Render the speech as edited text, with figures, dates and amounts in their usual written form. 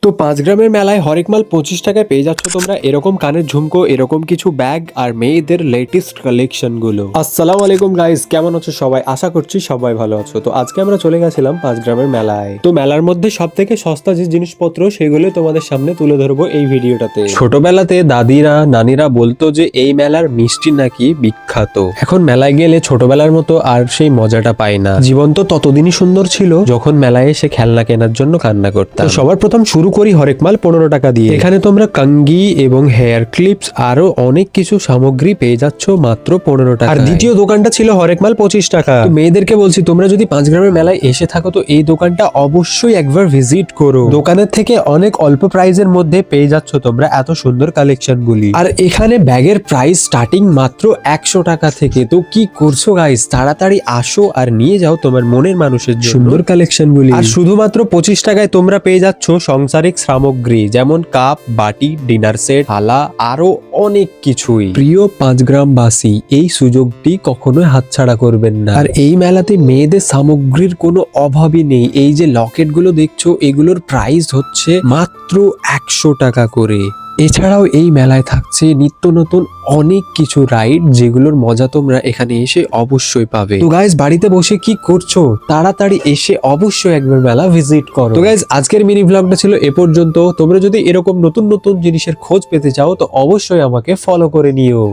তো 5 গ্রামের মেলায় হরেক মাল 25 টাকায় পেয়ে যাচ্ছ তোমরা এরকম কানের ঝুমকো, এরকম কিছু ব্যাগ আর মেয়েদের লেটেস্ট কালেকশন গুলো। আসসালামু আলাইকুম গাইস, কেমন আছো সবাই? আশা করছি সবাই ভালো আছো। তো আজকে আমরা চলে গেছিলাম 5 গ্রামের মেলায়। তো মেলার মধ্যে সব থেকে সস্তা যে জিনিসপত্র সেগুলো তোমাদের সামনে তুলে ধরবো এই ভিডিওটাতে। ছোটবেলাতে দাদিরা নানিরা বলতো যে এই মেলার মিষ্টি নাকি বিখ্যাত। এখন মেলায় গেলে ছোটবেলার মতো আর সেই মজাটা পাই না। জীবন তো ততদিনই সুন্দর ছিল যখন মেলায় এসে খেলনা কেনার জন্য কান্না করতাম। সবার প্রথম শুরু করি হরেক মাল 15 টাকা দিয়ে। এখানে তোমরা কঙ্গি এবং হেয়ার ক্লিপস আরো অনেক কিছু সামগ্রী পেয়ে যাচ্ছ মাত্র 15 টাকা। আর দ্বিতীয় দোকানটা ছিল হরেক মাল 25 টাকা। তো মেয়েদেরকে বলছি তোমরা যদি 5 গ্রামের মেলায় এসে থাকো তো এই দোকানটা অবশ্যই একবার ভিজিট করো। দোকানের থেকে অনেক অল্প প্রাইসের মধ্যে পেয়ে যাচ্ছ তোমরা এত সুন্দর কালেকশন গুলি। আর এখানে ব্যাগের প্রাইস স্টার্টিং মাত্র 100 টাকা থেকে। তো কি করছো গাইস, তাড়াতাড়ি আসো আর নিয়ে যাও তোমার মনের মানুষের জন্য সুন্দর কালেকশন গুলি। আর শুধুমাত্র 25 টাকায় তোমরা পেয়ে যাচ্ছ সংসারিক সামগ্রী যেমন কাপ, বাটি, ডিনার সেট, থালা আরো অনেক কিছুই। প্রিয় 5 গ্রামবাসী, এই সুযোগটি কখনোই হাতছাড়া করবেন না। আর এই মেলাতে মেয়েদের সামগ্রীর কোনো অভাবই নেই। এই যে লকেট গুলো দেখছো এগুলোর প্রাইস হচ্ছে মাত্র 100 টাকা করে। এছাড়াও এই মেলায় থাকছে নিত্য নতুন অনেক কিছু রাইড যেগুলোর মজা তোমরা এখানে এসে অবশ্যই পাবে। তো গাইজ বাড়িতে বসে কি করছো, তাড়াতাড়ি এসে অবশ্যই একবার মেলা ভিজিট করো। তো গাইজ আজকের মিনি ভ্লগটা ছিল এ পর্যন্ত। তোমরা যদি এরকম নতুন নতুন জিনিসের খোঁজ পেতে চাও তো অবশ্যই আমাকে ফলো করে নিও।